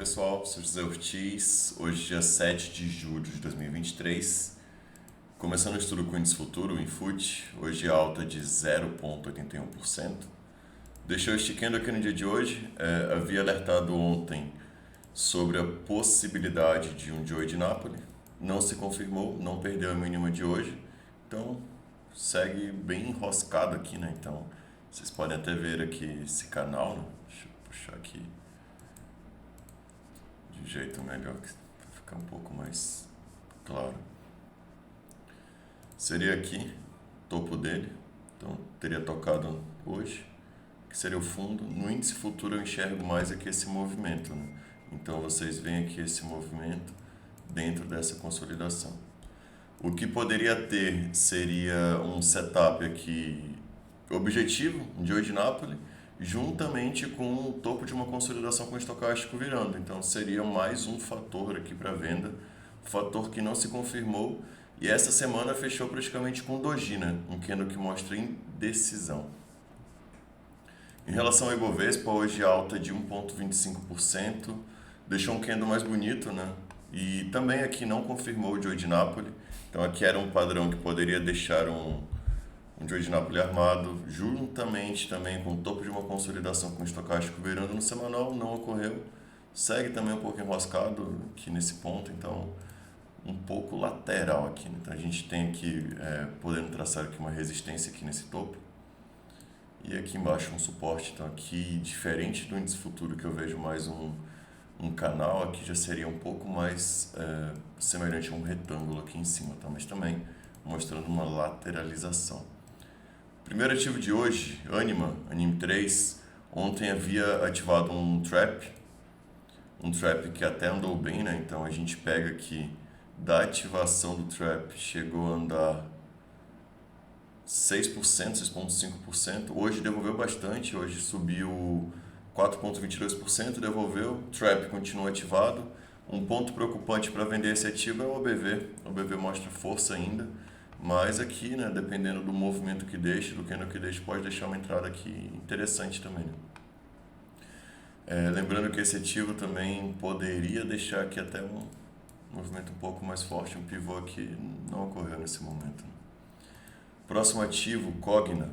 pessoal, sou José Ortiz, hoje dia 7 de julho de 2023, começando o estudo com o índice futuro, o Infut, hoje alta de 0,81%. Deixou esticando aqui no dia de hoje, havia alertado ontem sobre a possibilidade de um Joe de Napoli, não se confirmou, não perdeu a mínima de hoje, então segue bem enroscado aqui, né? Então vocês podem até ver aqui esse canal, né? Deixa eu puxar aqui de jeito melhor, para ficar um pouco mais claro. Seria aqui, topo dele, então teria tocado hoje, que seria o fundo. No índice futuro eu enxergo mais aqui esse movimento, né? Então vocês veem aqui esse movimento dentro dessa consolidação. O que poderia ter seria um setup aqui objetivo, de hoje de Napoli, juntamente com o topo de uma consolidação com o estocástico virando. Então seria mais um fator aqui para venda, fator que não se confirmou, e essa semana fechou praticamente com doji, né? Um candle que mostra indecisão. Em relação ao Ibovespa, hoje alta de 1,25%, deixou um candle mais bonito, né? E também aqui não confirmou o Joe de Napoli, então aqui era um padrão que poderia deixar um Joe de Napoli armado, juntamente também com o topo de uma consolidação com o estocástico virando no semanal, não ocorreu. Segue também um pouco enroscado aqui nesse ponto, então um pouco lateral aqui, né? Então a gente tem aqui, podendo traçar aqui uma resistência aqui nesse topo, e aqui embaixo um suporte. Então aqui, diferente do índice futuro, que eu vejo mais um canal, aqui já seria um pouco mais semelhante a um retângulo aqui em cima, tá? Mas também mostrando uma lateralização. Primeiro ativo de hoje, Anime 3, ontem havia ativado um trap que até andou bem, né? Então a gente pega aqui, da ativação do trap, chegou a andar 6%, 6,5%, hoje devolveu bastante, hoje subiu 4,22%, devolveu, trap continua ativado. Um ponto preocupante para vender esse ativo é o OBV mostra força ainda, mas aqui, né, dependendo do movimento que deixe, do candle que deixe, pode deixar uma entrada aqui interessante também, né? Lembrando que esse ativo também poderia deixar aqui até um movimento um pouco mais forte, um pivô aqui não ocorreu nesse momento, né? Próximo ativo, Cogna,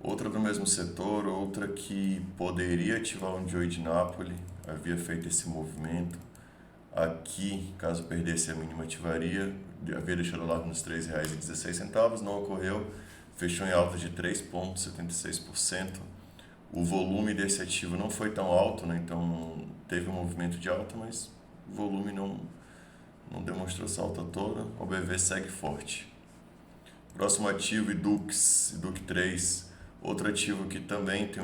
outra do mesmo setor, outra que poderia ativar um Joe de Napoli, havia feito esse movimento. Aqui, caso perdesse a mínima, ativaria, havia deixado lá nos R$ 3,16, não ocorreu, fechou em alta de 3,76%. O volume desse ativo não foi tão alto, né? Então teve um movimento de alta, mas o volume não demonstrou essa alta toda. O BV segue forte. Próximo ativo, Idux 3, outro ativo que também tem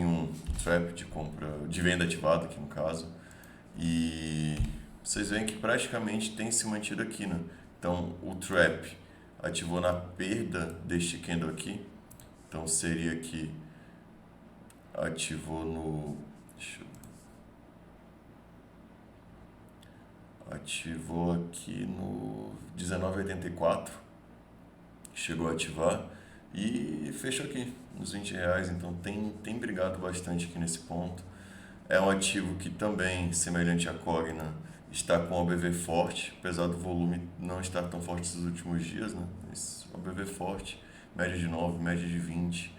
um trap de compra, de venda ativado aqui no caso, e vocês veem que praticamente tem se mantido aqui, né? Então o trap ativou na perda deste candle aqui, então seria que ativou no, ativou aqui no 19,84, chegou a ativar e fechou aqui nos R$ 20, então tem brigado bastante aqui nesse ponto. É um ativo que também, semelhante à Cogna, está com o OBV forte, apesar do volume não estar tão forte nos últimos dias, né? Mas OBV forte, média de 9, média de 20,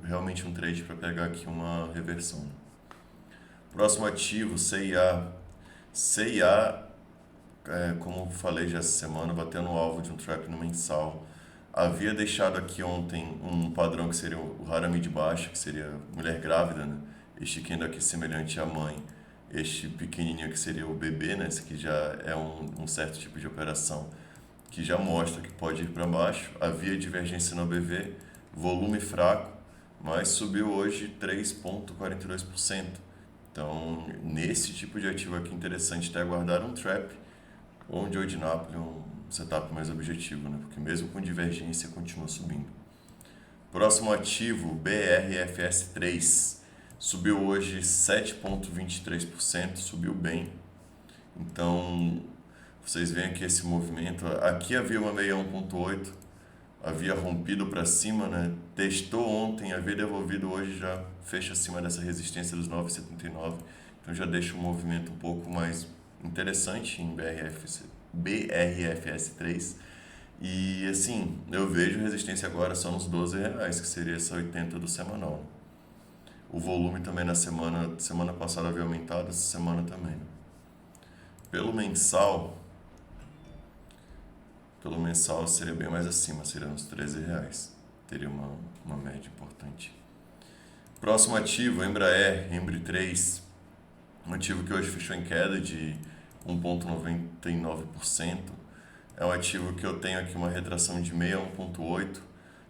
realmente um trade para pegar aqui uma reversão. Próximo ativo, CIA. CIA, como falei já essa semana, batendo o alvo de um trap no mensal. Havia deixado aqui ontem um padrão que seria o Harami de baixo, que seria mulher grávida, né? Este candle aqui semelhante à mãe, este pequenininho que seria o bebê, né? Esse aqui já é um certo tipo de operação que já mostra que pode ir para baixo. Havia divergência no BV, volume fraco, mas subiu hoje 3,42%. Então, nesse tipo de ativo aqui, interessante até aguardar um trap ou um Joe de Napoli, um setup mais objetivo, né? Porque mesmo com divergência continua subindo. Próximo ativo, BRFS3, subiu hoje 7,23%, subiu bem. Então, vocês veem aqui esse movimento. Aqui havia uma 61,8, havia rompido para cima, né? Testou ontem, havia devolvido, hoje já fecha acima dessa resistência dos 9,79. então já deixa um movimento um pouco mais interessante em BRFS3. E assim, eu vejo resistência agora só nos R$ 12, que seria essa 80 do semanal. O volume também na semana passada havia aumentado, essa semana também. Pelo mensal seria bem mais acima, seria uns R$ 13. Teria uma média importante. Próximo ativo, Embraer, Embri 3. Um ativo que hoje fechou em queda de 1,99%. É um ativo que eu tenho aqui uma retração de 6 a 1,8.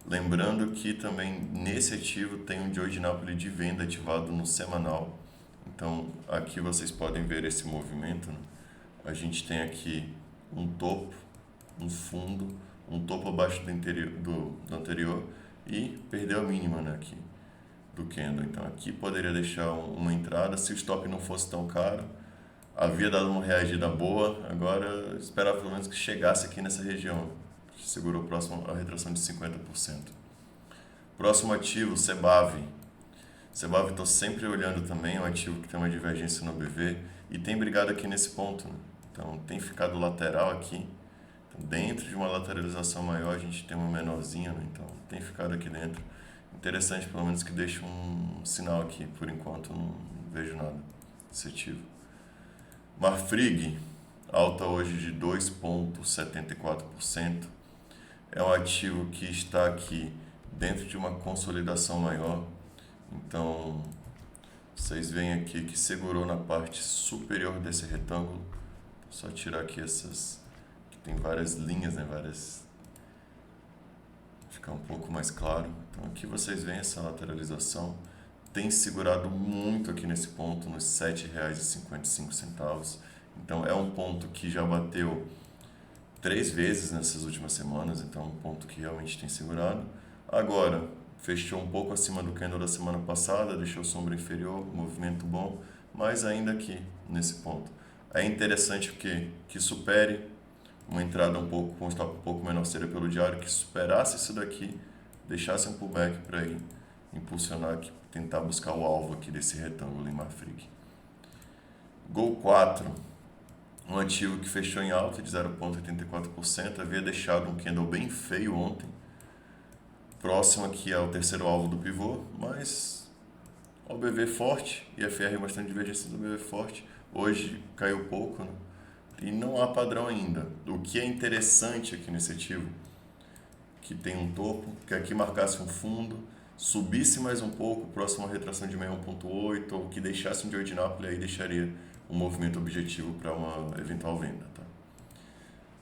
Lembrando que também nesse ativo tem um Joe de Napoli de venda ativado no semanal. Então aqui vocês podem ver esse movimento, né? A gente tem aqui um topo, um fundo, um topo abaixo do anterior e perdeu a mínima, né, aqui do candle. Então aqui poderia deixar uma entrada se o stop não fosse tão caro. Havia dado uma reagida boa, agora esperava pelo menos que chegasse aqui nessa região. Segurou próximo a retração de 50%. Próximo ativo, Cebav. Cebav estou sempre olhando também, é um ativo que tem uma divergência no BV e tem brigado aqui nesse ponto, né? Então tem ficado lateral aqui. Então, dentro de uma lateralização maior a gente tem uma menorzinha, né? Então tem ficado aqui dentro. Interessante pelo menos que deixe um sinal aqui, por enquanto não vejo nada desse ativo. Marfrig, alta hoje de 2,74%. É um ativo que está aqui dentro de uma consolidação maior. Então, vocês veem aqui que segurou na parte superior desse retângulo. Só tirar aqui essas, que tem várias linhas, né? Ficar um pouco mais claro. Então, aqui vocês veem essa lateralização. Tem segurado muito aqui nesse ponto, nos R$ 7,55. Então, é um ponto que já bateu 3 vezes nessas últimas semanas, então é um ponto que realmente tem segurado. Agora, fechou um pouco acima do candle da semana passada, deixou sombra inferior, movimento bom, mas ainda aqui, nesse ponto. É interessante que supere uma entrada um pouco, com um stop um pouco menor seria pelo diário, que superasse isso daqui, deixasse um pullback para ir impulsionar aqui, tentar buscar o alvo aqui desse retângulo em Marfrig. Gol 4. Um ativo que fechou em alta de 0,84%, havia deixado um candle bem feio ontem, próximo aqui ao terceiro alvo do pivô, mas o BV forte e a FR bastante divergência do BV forte, hoje caiu pouco, né? E não há padrão ainda. O que é interessante aqui nesse ativo, que tem um topo, que aqui marcasse um fundo, subisse mais um pouco, próximo à retração de 1,8, ou que deixasse um Joe de Napoli, aí deixaria um movimento objetivo para uma eventual venda. Tá?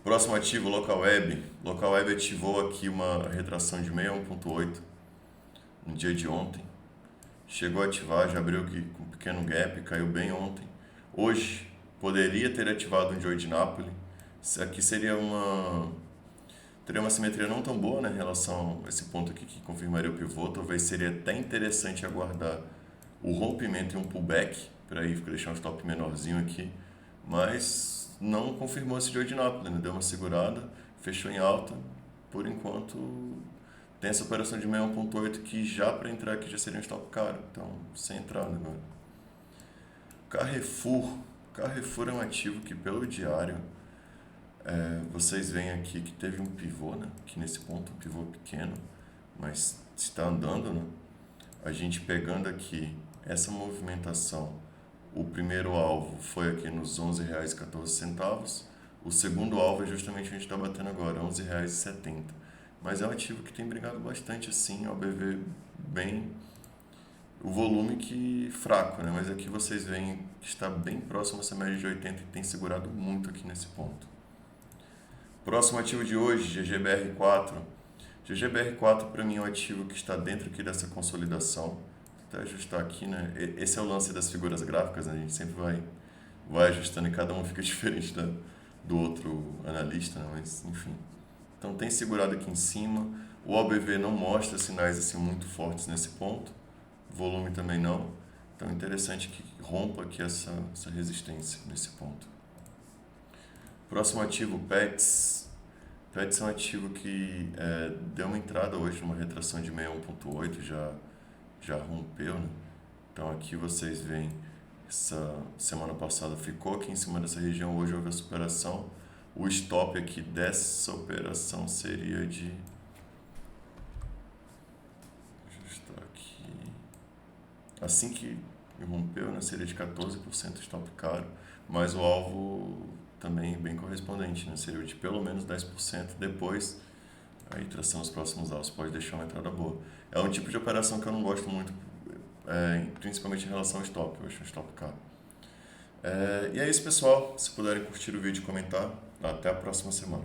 Próximo ativo, Localweb. Localweb ativou aqui uma retração de 1,8 no dia de ontem. Chegou a ativar, já abriu aqui com um pequeno gap, caiu bem ontem. Hoje poderia ter ativado um Joe de Napoli. Isso aqui teria uma simetria não tão boa, né, em relação a esse ponto aqui que confirmaria o pivô. Talvez seria até interessante aguardar o rompimento e um pullback para aí deixar um stop menorzinho aqui, mas não confirmou esse Joe de Napoli, né? Deu uma segurada, fechou em alta. Por enquanto tem essa operação de 1,8 que já para entrar aqui já seria um stop caro, então sem entrada agora. Carrefour é um ativo que pelo diário vocês veem aqui que teve um pivô, né? Aqui nesse ponto, um pivô pequeno, mas está andando, né? A gente pegando aqui essa movimentação, o primeiro alvo foi aqui nos R$ 11,14, o segundo alvo é justamente o que a gente está batendo agora, R$ 11,70. Mas é um ativo que tem brigado bastante assim, ao BV bem, o volume que fraco, né? Mas aqui vocês veem que está bem próximo a essa média de 80 e tem segurado muito aqui nesse ponto. Próximo ativo de hoje, GGBR4. GGBR4 para mim é um ativo que está dentro aqui dessa consolidação. Vou até ajustar aqui, né? Esse é o lance das figuras gráficas, né? A gente sempre vai ajustando e cada um fica diferente do outro analista, né? Mas enfim. Então tem segurado aqui em cima. O OBV não mostra sinais assim muito fortes nesse ponto. Volume também não. Então é interessante que rompa aqui essa resistência nesse ponto. Próximo ativo, Pets. Pets é um ativo que deu uma entrada hoje numa retração de 1,8, já rompeu, né? Então aqui vocês veem essa semana passada ficou aqui em cima dessa região, hoje houve a superação. O stop aqui dessa operação seria de... ajustar aqui. Assim que rompeu, né, seria de 14% stop caro, mas o alvo também bem correspondente, né, seria de pelo menos 10%. Depois, aí traçando os próximos alvos, pode deixar uma entrada boa. É um tipo de operação que eu não gosto muito, principalmente em relação ao stop, eu acho um stop caro. E é isso, pessoal. Se puderem curtir o vídeo e comentar, até a próxima semana.